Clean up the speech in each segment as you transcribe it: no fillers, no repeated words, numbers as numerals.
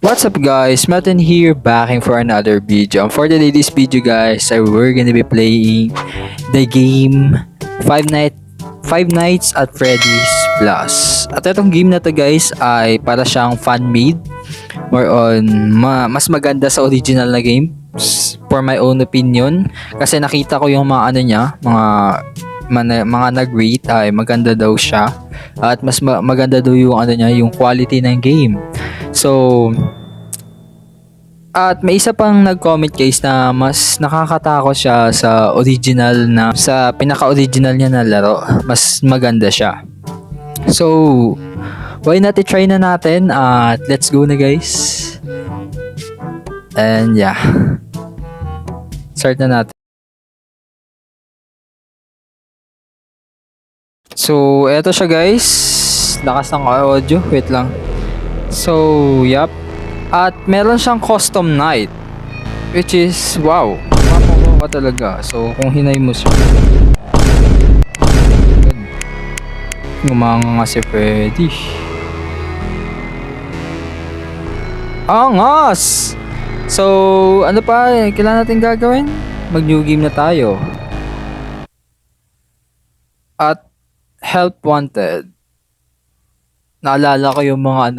What's up guys, Martin here backing for another video. And for today's video guys, we're gonna be playing the game Five Nights at Freddy's Plus. At itong game na to guys ay para siyang fan-made. More on, mas maganda sa original na game for my own opinion. Kasi nakita ko yung mga ano niya, mga nag-rate ay maganda daw siya. At mas maganda daw yung ano niya, yung quality ng game. So, at may isa pang nag-comment guys na mas nakakatakot siya sa pinaka-original niya na laro. Mas maganda siya. So, why not i-try na natin at let's go na guys. And yeah. Start na natin. So, eto siya guys. Lakas ng audio. Wait lang. So, yup. At meron siyang custom night. Which is, wow. Mapapaw ka talaga. So, kung hinay mo siya. Ngumanga nga si Freddy. Angas! So, ano pa? Kailangan natin gagawin? Mag-new game na tayo. At help wanted. Naalala ko yung mga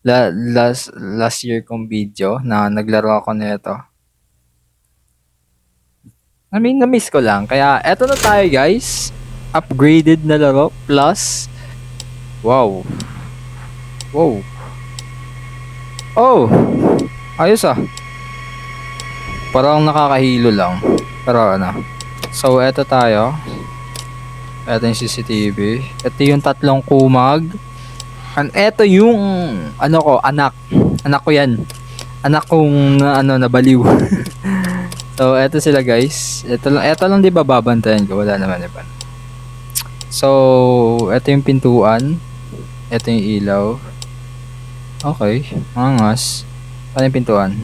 last year kong video na naglaro ako nito. I mean, na-miss ko lang. Kaya, eto na tayo guys. Upgraded na laro. Plus. Wow. Wow. Oh. Ayos ah. Parang nakakahilo lang. Pero ano. So, eto tayo. Eto yung CCTV. Eto yung tatlong kumag. And eto yung anak. Anak ko yan. Anak kong nabaliw. So eto sila guys. Eto lang 'di ba babantayan ko, wala naman iba. So eto yung pintuan. Eto yung ilaw. Okay, angas. Ano yung pintuan?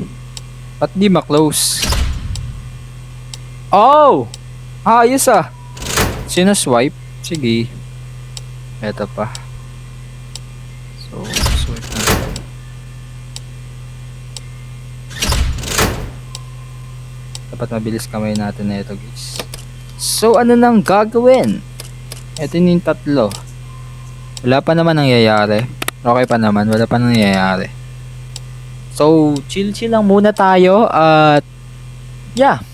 Ba't di ma-close? Oh! Ayos ah. Sino-swipe? Sige. Eto pa. So, swipe natin. Dapat mabilis kamay natin na ito guys. So, ano nang gagawin? Ito yung tatlo. Wala pa naman nangyayari. Okay pa naman, wala pa nangyayari. So, chill lang muna tayo. At, yeah.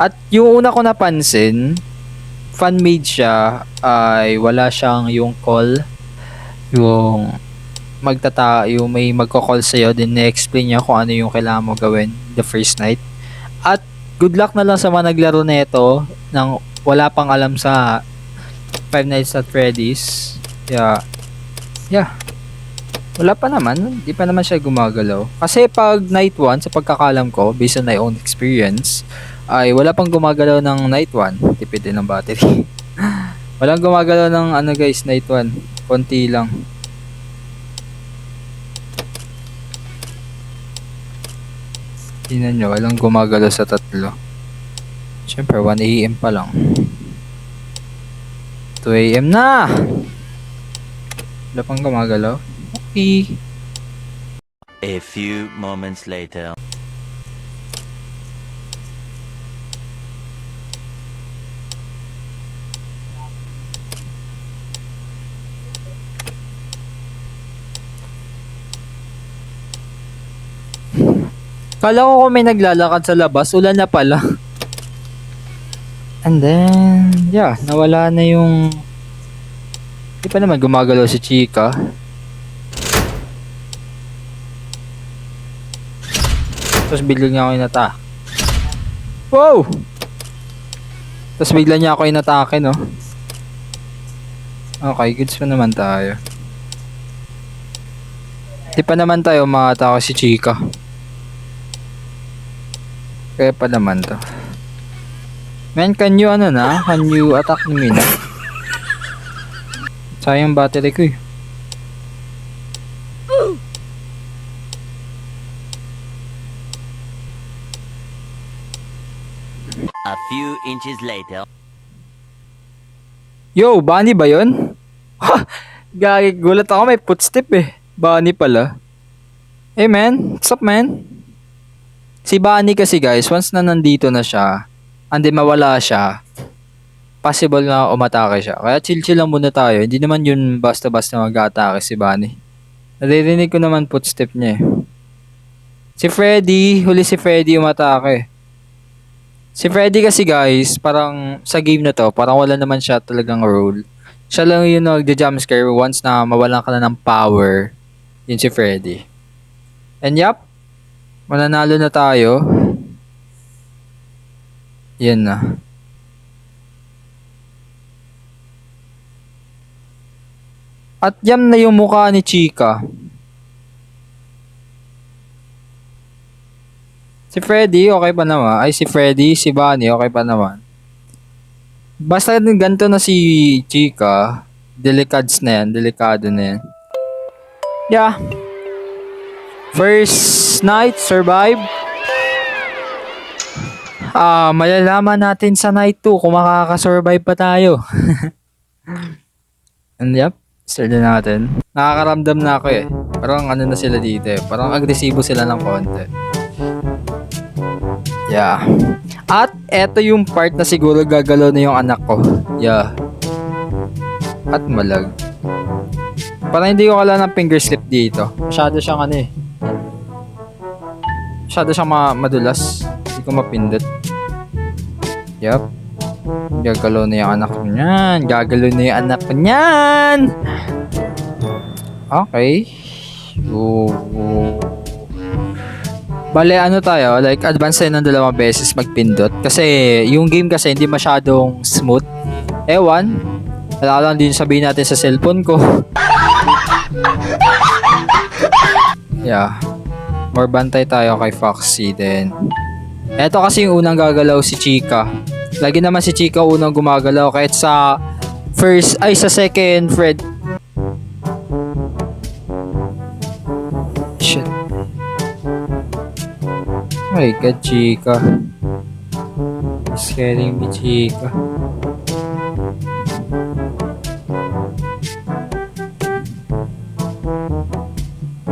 At yung una ko napansin, fan-made siya, ay wala siyang yung call. Yung yung may magko-call sa'yo, din na-explain niya kung ano yung kailangan mo gawin the first night. At good luck na lang sa mga naglaro na ito nang wala pang alam sa Five Nights at Freddy's. Yeah. Wala pa naman, di pa naman siya gumagalaw. Kasi pag night 1, sa pagkakalam ko, based on my own experience, ay wala pang gumagalaw ng night 1. Tipid din ng battery. Walang gumagalaw ng guys, night 1. Konti lang. Tingnan nyo, walang gumagalaw sa tatlo. Siyempre, 1 AM pa lang. 2 AM na! Wala pang gumagalaw. Okay. A few moments later. Kala ko kung may naglalakad sa labas, ulan na pala. And then, yeah, nawala na yung... Hindi pa naman gumagalaw si Chica. Tapos bigla niya ako inatake. Wow! Tapos bigla niya ako inatake, no? Okay, goods pa naman tayo. Hindi pa naman tayo makatake si Chica. Kaya pa naman to. Man, can you attack ni Mina? Sayang battery ko eh. A few inches later. Yo, Bunny ba yun? Ha! Gulat ako, may footstep eh. Bunny pala. Hey man, what's up man? Si Bunny kasi guys, once na nandito na siya, and then mawala siya, possible na umatake siya. Kaya chill-chill lang muna tayo. Hindi naman yun basta-basta mag-atake si Bunny. Naririnig ko naman footstep niya eh. Si Freddy, huli si Freddy umatake. Si Freddy kasi guys, parang sa game na to, parang wala naman siya talagang role. Siya lang yung nagja-jumpscare once na mawalan ka na ng power. Yun si Freddy. And yup, mananalo na tayo. Yan na. At yan na yung mukha ni Chica. Si Freddy, okay pa naman. Ay, si Freddy, si Bunny, okay pa naman. Basta ganito na si Chica, delikado na yan. Yeah. First night, survive. Malalaman natin sa night 2 kung makakasurvive pa tayo. And yep, start na natin. Nakakaramdam na ako eh. Parang ano na sila dito eh. Parang agresibo sila ng konti. Yeah. At eto yung part na siguro gagalaw na yung anak ko. Yeah. At malag. Parang hindi ko kailangan ng finger slip dito. Masyado siyang ano eh. Masyado siyang madulas. Hindi ko mapindot. Yup. Gagalaw na yung anak ko niyan. Gagalaw na yung anak ko niyan. Okay. Bale, ano tayo, like, advance tayo ng 2 beses magpindot. Kasi, yung game kasi hindi masyadong smooth. Ewan. Wala lang din sabihin natin sa cellphone ko. Yeah. More bantay tayo kay Foxy din. Eto kasi yung unang gagalaw si Chica. Lagi naman si Chica unang gumagalaw kahit sa sa second Fred. Shit. Oh my God, Chica. You're scaring me, Chica.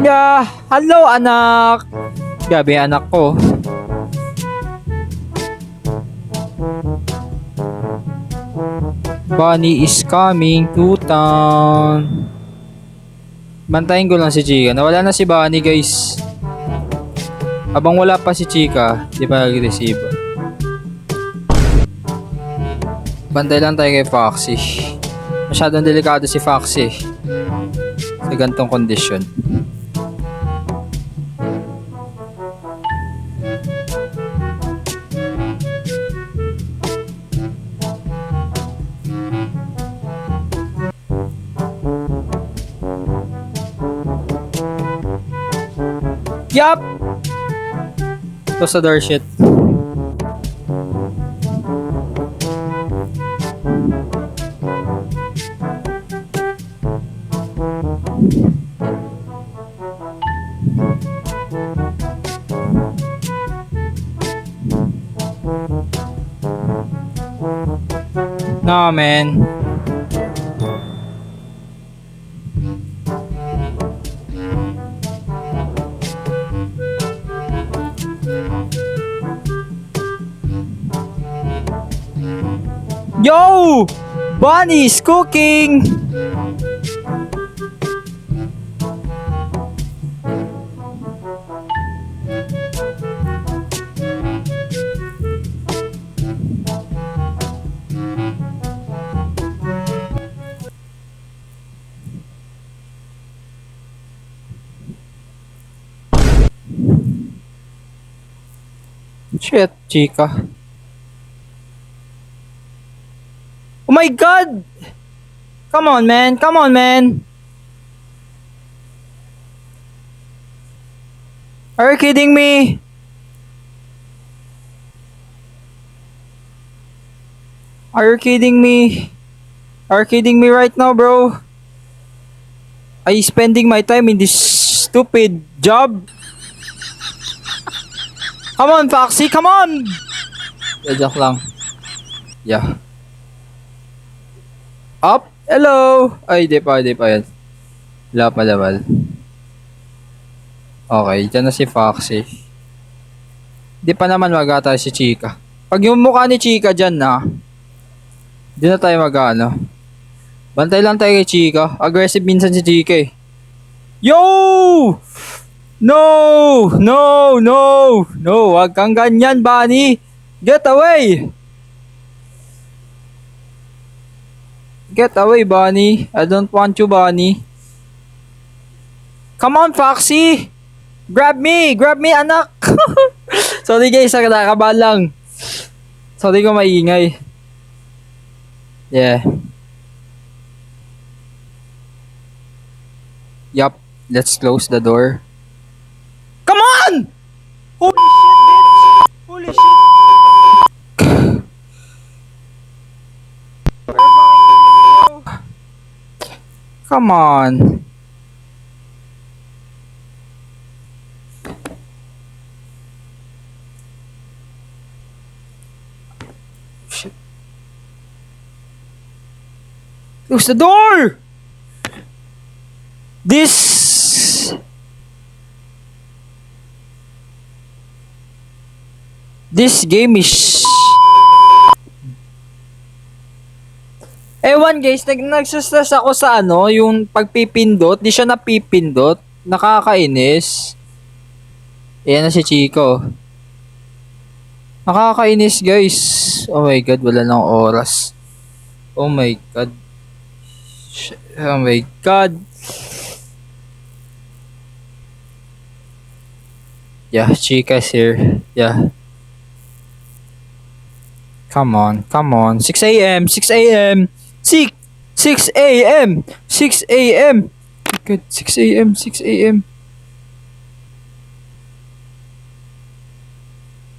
Yeah, hello anak. Gabi anak ko. Bunny is coming to town. Bantayin ko lang si Chica. Nawala na si Bunny guys. Habang wala pa si Chica, di pa agresibo. Bantay lang tayo kay Foxy. Masyadong delikado si Foxy sa gantong kondisyon. Yup! Close the door, shit. No, man. Yo! Bunny's cooking! Shit, Chica. Oh my God! Come on, man. Come on, man. Are you kidding me? Are you kidding me? Are you kidding me right now, bro? Are you spending my time in this stupid job? Come on, Foxy. Come on! Joke lang. Yeah. Up? Hello! Ay, di pa yan. Wala pa naman. Okay, dyan na si Foxy. Di pa naman magata si Chica. Pag yung mukha ni Chica dyan na, di na tayo mag-ano. Bantay lang tayo kay Chica. Aggressive minsan si Chica eh. Yo! No! No! No! No! Wag kang ganyan, Bunny! Get away! Get away, Bunny. I don't want you, Bunny. Come on, Foxy! Grab me! Grab me, anak! Sorry guys, nakakabahan lang. Sorry ko maingay. Yeah. Yup, let's close the door. Come on! Holy shit, bitch! Holy shit! Come on. Shit. Close the door! This game is... Ewan guys, nagsastress ako sa ano, yung pagpipindot, di siya napipindot. Nakakainis. Ayan na si Chico. Nakakainis guys. Oh my god, wala nang oras. Oh my god. Oh my god. Yeah, Chica's here. Yeah. Come on, come on. 6 a.m. 6 a.m. 6 a.m. 6 a.m. Good, 6 a.m. 6 a.m.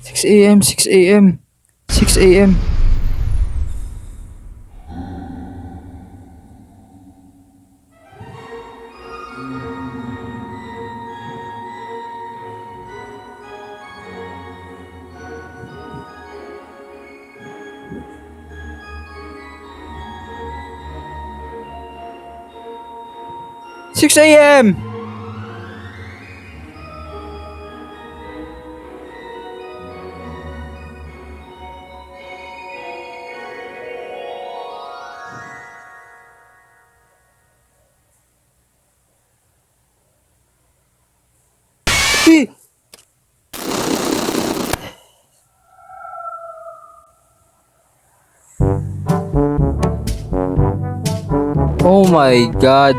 6 a.m. 6 a.m. 6 a.m. Six a.m. Oh my god.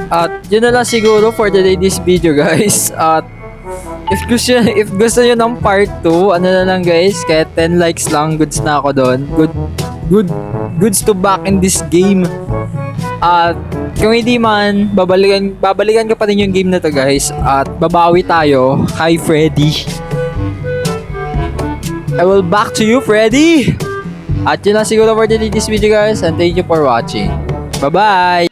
At yun na lang siguro for today's video guys. At if gusto nyo ng part 2, ano na lang guys, kahit 10 likes lang, goods na ako doon. Goods to back in this game. At kung hindi man, babalikan ko pa din yung game na to guys. At babawi tayo kay Freddy. I will back to you, Freddy! At yun lang siguro for today's video guys, and thank you for watching. Bye-bye!